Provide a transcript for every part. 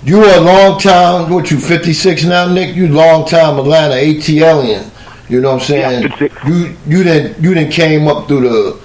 You a long time, what you 56 now, Nick? You long time Atlanta ATLian. You know what I'm saying? Yeah, You didn't came up through the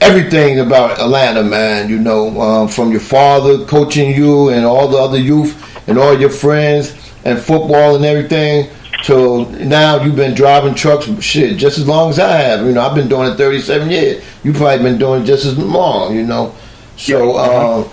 everything about Atlanta, man. You know, from your father coaching you and all the other youth and all your friends and football and everything. So now you've been driving trucks, shit, just as long as I have. You know, I've been doing it 37 years. You probably been doing it just as long. You know, so.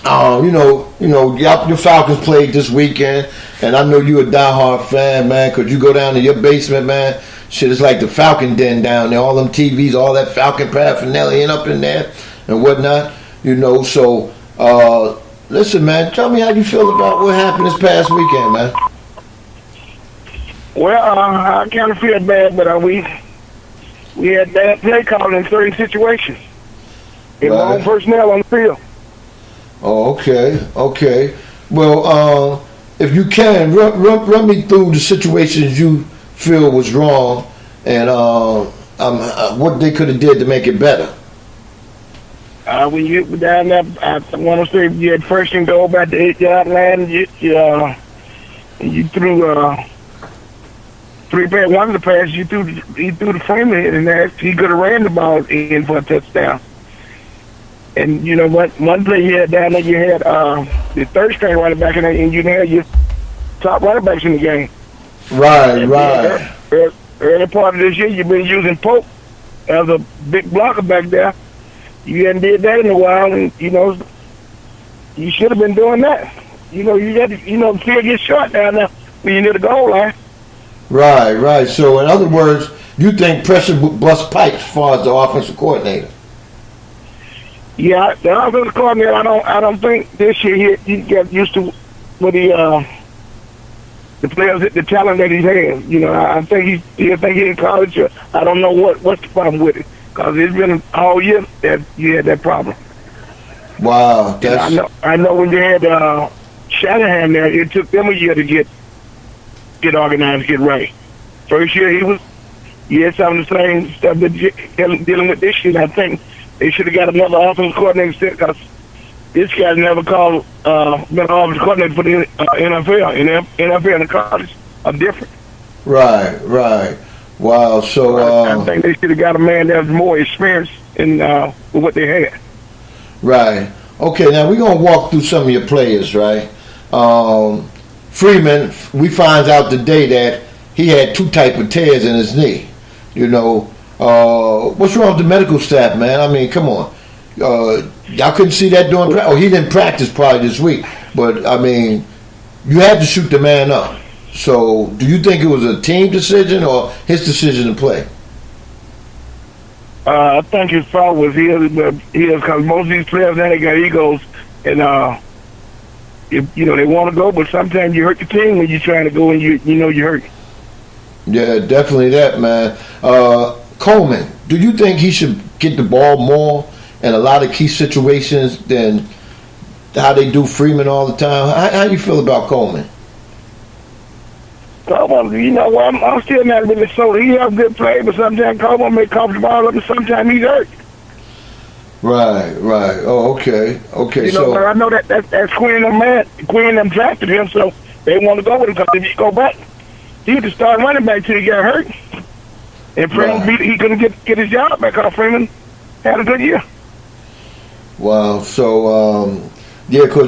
Your Falcons played this weekend, and I know you a diehard fan, man, because you go down to your basement, man. Shit, it's like the Falcon Den down there. All them TVs, all that Falcon paraphernalia up in there and whatnot. You know, so listen, man, tell me how you feel about what happened this past weekend, man. Well, I kind of feel bad, but we had bad play calling in certain situations. It was wrong personnel on the field. Oh, okay. Well, if you can, run me through the situations you feel was wrong and what they could have did to make it better. When you were down there, I want to say you had first and goal about the 8-yard line. You threw one of the passes. He threw the frame in, and he could have ran the ball in for a touchdown. And you know what? One play you had down there, you had the third string running back in there, and you had your top running backs in the game. Right. Early part of this year, you've been using Pope as a big blocker back there. You hadn't did that in a while, and you know you should have been doing that. You know you got to, the field gets short down there when you're near the goal line. Right. So in other words, you think pressure bust pipes as far as the offensive coordinator? Yeah, the offensive coordinator. I don't think this year he got used to with the players, the talent that he has. You know, I think he in college. I don't know what's the problem with it, because it's been all year that you had that problem. Wow, I know when you had Shanahan there, it took them a year to get organized, get right. First year he had some of the same stuff that dealing with this year. I think they should have got another offensive coordinator, because this guy's never been an offensive coordinator for the NFL. And the NFL and the college are different. Right. Wow. So I think they should have got a man that was more experienced in with what they had. Right. Okay. Now we're gonna walk through some of your players, right? Freeman, we find out today that he had 2 type of tears in his knee. You know. What's wrong with the medical staff, man? I mean, come on. Y'all couldn't see that during practice. Oh, he didn't practice probably this week. But, I mean, you had to shoot the man up. So, do you think it was a team decision or his decision to play? I think his fault was his, because most of these players now, they got egos. And, they want to go, but sometimes you hurt the team when you're trying to go and you hurt. Yeah, definitely that, man. Coleman, do you think he should get the ball more in a lot of key situations than how they do Freeman all the time? How you feel about Coleman? Coleman, I'm still not really sold. He has good play, but sometimes Coleman may cough the ball up, and sometimes he's hurt. Right. Oh, okay. So I know that's Quinn and man. Quinn them drafted him, so they want to go with him, because if you go back, he was the starting running back till he got hurt. And Freeman, he couldn't get his job back, because Freeman had a good year. Wow. So, yeah, because,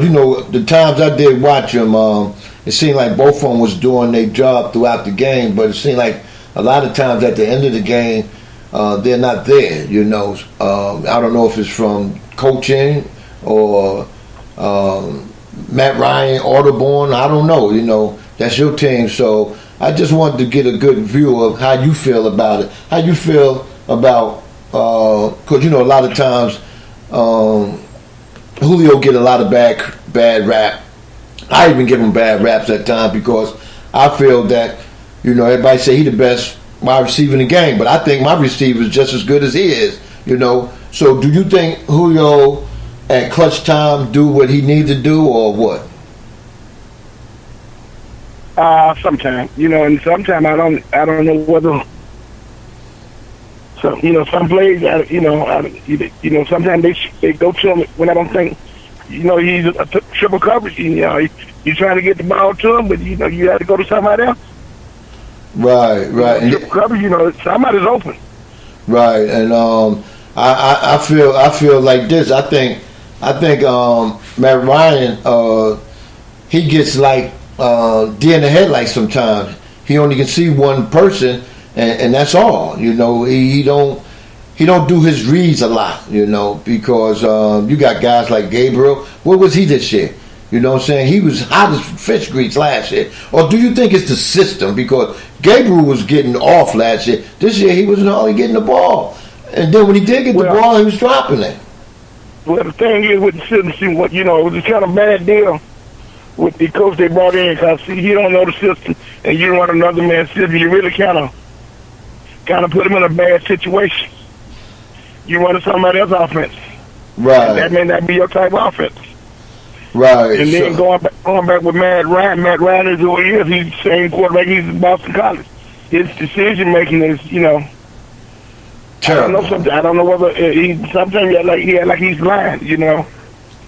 the times I did watch him, it seemed like both of them was doing their job throughout the game, but it seemed like a lot of times at the end of the game, they're not there, I don't know if it's from coaching or Matt Ryan, Audubon, I don't know, that's your team. So I just wanted to get a good view of how you feel about it. How you feel about, because, a lot of times Julio get a lot of bad rap. I even give him bad raps at times, because I feel that, everybody say he the best wide receiver in the game, but I think my receiver is just as good as he is, So do you think Julio at clutch time do what he needs to do, or what? Sometimes, and sometimes I don't know whether. So some plays, sometimes they go to him when I don't think, he's triple coverage. You're trying to get the ball to him, but you have to go to somebody else. Right. Triple coverage, somebody's open. Right, and I feel like this. I think Matt Ryan he gets like deer in the headlights sometimes. He only can see one person, and that's all. He don't do his reads a lot. Because you got guys like Gabriel. What was he this year? You know what I'm saying? He was hot as fish grease last year. Or do you think it's the system? Because Gabriel was getting off last year. This year he wasn't only getting the ball. And then when he did get the ball, he was dropping it. Well, the thing is with the system, it was a kind of bad deal with the coach they brought in. Because, he don't know the system, and you run another man's system. You really kind of put him in a bad situation. You run somebody else's offense. Right. And that may not be your type of offense. Right. And then going back with Matt Ryan. Matt Ryan is who he is. He's the same quarterback. He's in Boston College. His decision making is, terrible. I don't know whether sometimes he had like he's blind.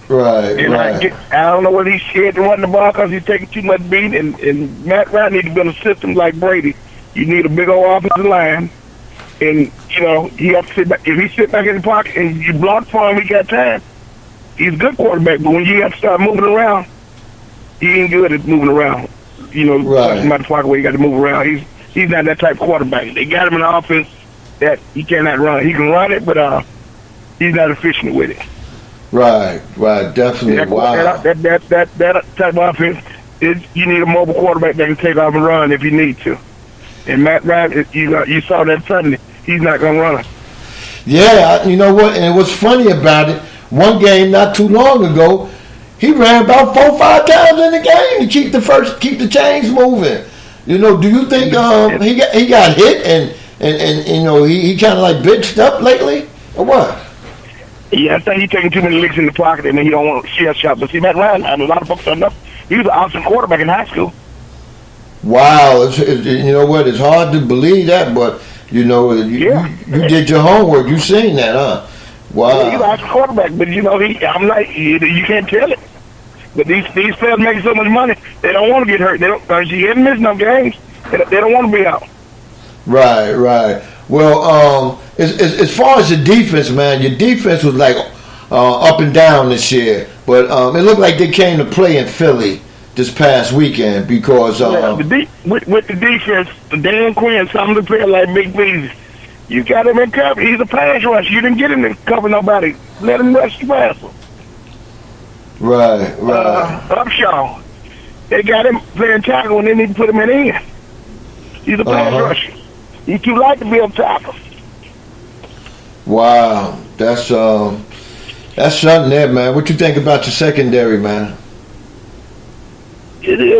Right. And right. I don't know whether he's scared to run the ball because he's taking too much beat. And Matt Ryan needs to build a system like Brady. You need a big old offensive line, and he has to sit back. If he sit back in the pocket and you block for him, he got time. He's a good quarterback, but when you have to start moving around, he ain't good at moving around. Right. About the pocket where you got to move around. He's not that type of quarterback. They got him in an offense that he cannot run. He can run it, but he's not efficient with it. Right. Definitely. Wow. That type of offense you need a mobile quarterback that can take off and run if you need to. And Matt Ryan, you saw that Sunday. He's not going to run it. Yeah, you know what? And what's funny about it, one game not too long ago, he ran about 4 or 5 times in the game to keep the chains moving. Do you think he got hit and he kind of like bitched up lately or what? Yeah, I think he's taking too many licks in the pocket and he don't want to share shot. But see, Matt Ryan, a lot of folks don't know, he was an awesome quarterback in high school. Wow, you know what? It's hard to believe that, but you did your homework. You seen that, huh? Wow. Yeah, he's an awesome quarterback, but I'm like, you can't tell it. But these players making so much money, they don't want to get hurt. They don't. You haven't missed no games. They don't want to be out. Right. Well, as far as the defense, man, your defense was like up and down this year, but it looked like they came to play in Philly this past weekend because with the defense, Dan Quinn, some of the players like Big Bees, you got him in cover. He's a pass rush. You didn't get him to cover nobody. Let him rush the passer. Right. Upshaw, they got him playing tackle and they need to put him in the end. He's a pass rusher. He's too light to be a tackle. Wow, that's something there, man. What you think about your secondary, man? It is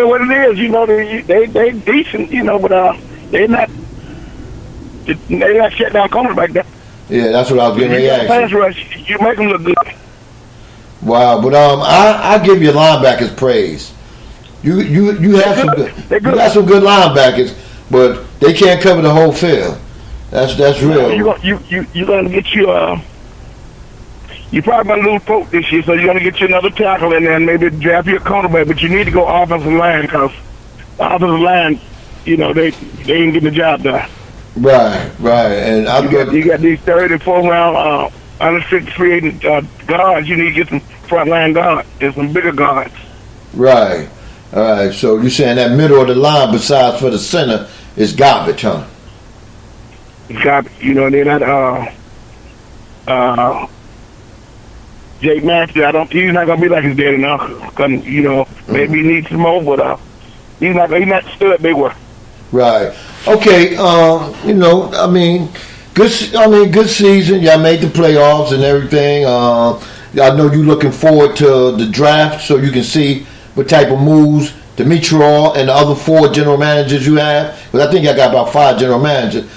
what it is. They decent, but they're not shut down cornerback there. Yeah, that's what I was getting ready to ask. Pass rush, you make them look good. Wow, but I give your linebackers praise. You have some good. You got some good linebackers, but they can't cover the whole field. That's real. You're gonna get you're probably gonna lose Pope this year, so you're gonna get you another tackle and then maybe draft you a cornerback. But you need to go offensive line because the offensive line, they ain't getting the job done. Right, and you got these 3rd and 4th round unrestricted free agent guards. You need to get some front line guards and some bigger guards. Right. All right. So you're saying that middle of the line, besides for the center, is garbage, huh? It's garbage. They're not. Jake Matthews, he's not gonna be like his daddy now. Maybe he needs some more, but he's not stud they were. Right. Okay. Good season. Y'all made the playoffs and everything. I know you're looking forward to the draft, so you can see what type of moves Dimitrov and the other 4 general managers you have. Because I think I got about 5 general managers.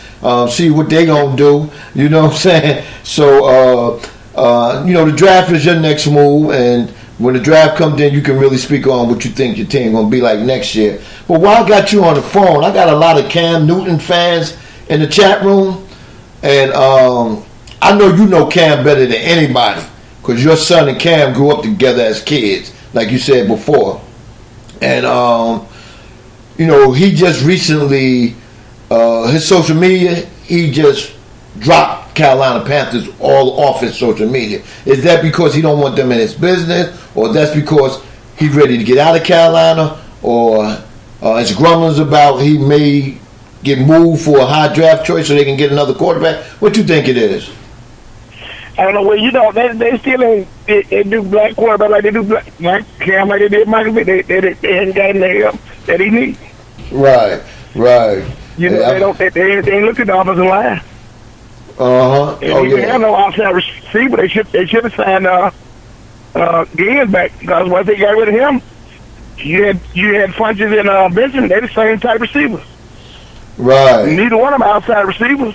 See what they gonna do. You know what I'm saying? So. The draft is your next move, and when the draft comes in, you can really speak on what you think your team going to be like next year. But while I got you on the phone, I got a lot of Cam Newton fans in the chat room, and I know you know Cam better than anybody because your son and Cam grew up together as kids. like you said before. And he just recently his social media, he just dropped Carolina Panthers all off his social media. Is that because he don't want them in his business, or that's because he's ready to get out of Carolina, or it's grumblings about he may get moved for a high draft choice so they can get another quarterback? What you think it is? I don't know. Well, they still ain't they do black quarterback like they do black Cam, like they did Michael Vick. They ain't got any help that he needs. Right. They ain't looked at the offensive line. Oh And they have no outside receiver. They should have signed Ginn back, because once they got rid of him, you had Funches and Benson. They're the same type receiver. Right. Neither one of them outside receivers.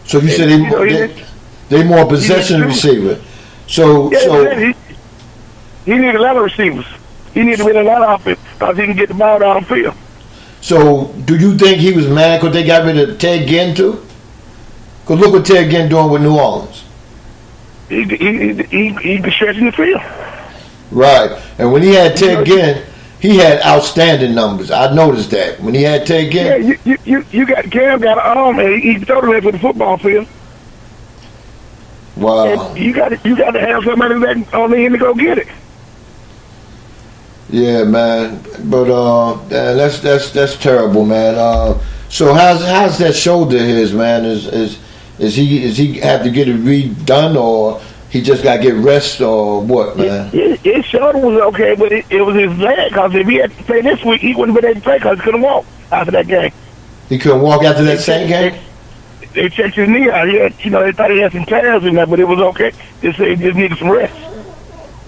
So you said they more possession receiver. So he need a lot of receivers. He need to win a lot of offense because he can get the ball down the field. So do you think he was mad because they got rid of Ted Ginn too? Because look what Ted Ginn doing with New Orleans. He can stretch in the field. Right. And when he had Ted Ginn, he had outstanding numbers. I noticed that when he had Ted Ginn. Yeah, you got Cam got an arm, and he totally for the football field. Wow. And you got to have somebody that on the end to go get it. Yeah, man. But that's terrible, man. So how's that shoulder of his, man? Is he have to get it redone, or he just got to get rest, or what, man? His shoulder was okay, but it was his leg, because if he had to play this week, he wouldn't be able to play because he couldn't walk after that game. He couldn't walk after that same game? They checked his knee out. They thought he had some tears in there, but it was okay. They said he just needed some rest.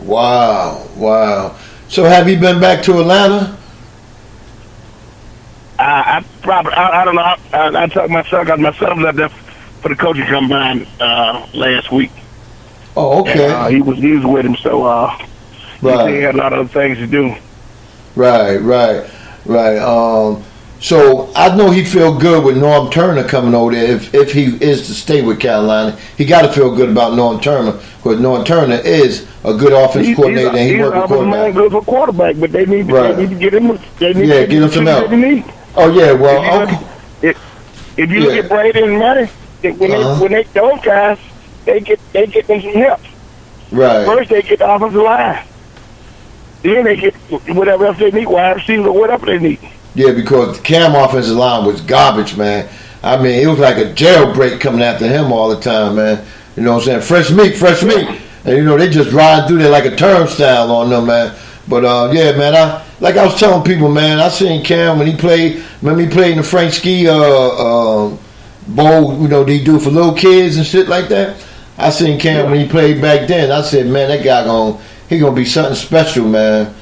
Wow. So have you been back to Atlanta? I don't know. I talked to my son, because my son was up there for the coaching combine last week. Oh, okay. And, he was with him, so he had a lot of other things to do. Right. So I know he feel good with Norm Turner coming over there. If he is to stay with Carolina, he got to feel good about Norm Turner, because Norm Turner is a good offensive coordinator, and he works with quarterback. Good for quarterback, but they need to get him. Get him some help. Oh yeah, well, okay. If you look at Brady and Manny, when they those guys, they get them some help. Right. First they get the offensive line, then they get whatever else they need, wide receivers or whatever they need. Yeah, because the Cam offensive line was garbage, man. I mean, it was like a jailbreak coming after him all the time, man. You know what I'm saying? Fresh meat. And, they just ride through there like a turnstile on them, man. But, yeah, man, I was telling people, man, I seen Cam when he played in the Frank Ski bowl, they do for little kids and shit like that. I seen Cam when he played back then. I said, man, that guy he gonna be something special, man.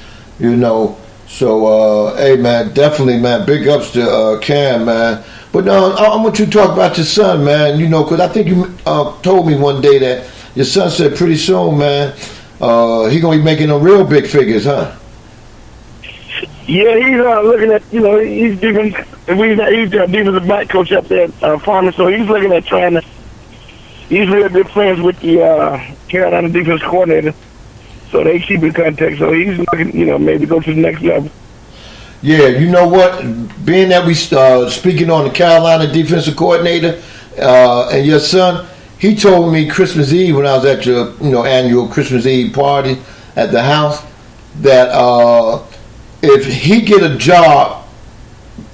So, hey, man, definitely, man, big ups to Cam, man. But I want you to talk about your son, man, because I think you told me one day that your son said pretty soon, man, he going to be making them real big figures, huh? Yeah, he's looking at, he's different. He's a defensive back coach up there at Farming, so he's looking at he's real good friends with the Carolina defense coordinator. So they keep in contact. So he's looking, maybe go to the next level. Yeah, you know what? Being that we speaking on the Carolina defensive coordinator and your son, he told me Christmas Eve when I was at your annual Christmas Eve party at the house that if he get a job,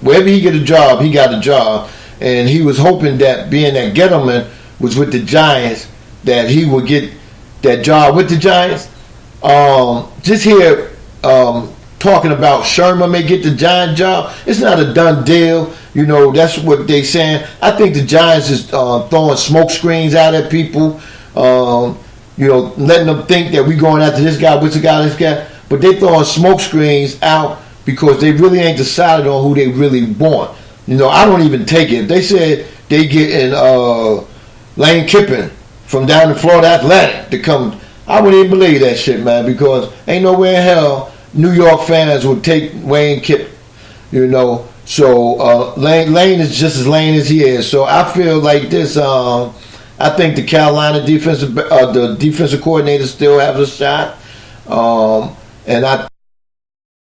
wherever he get a job, he got a job, and he was hoping that being that Gettleman was with the Giants, that he would get that job with the Giants. Just here talking about Sherman may get the Giant job. It's not a done deal. That's what they saying. I think the Giants is throwing smoke screens out at people, letting them think that we going after this guy, this guy. But they throwing smoke screens out because they really ain't decided on who they really want. I don't even take it. If they said they getting Lane Kiffin from down in Florida Atlantic to come, I wouldn't even believe that shit, man, because ain't nowhere in hell New York fans would take Wayne Kiffin, So Lane is just as Lane as he is. So I feel like this. I think the Carolina defensive coordinator still has a shot. And I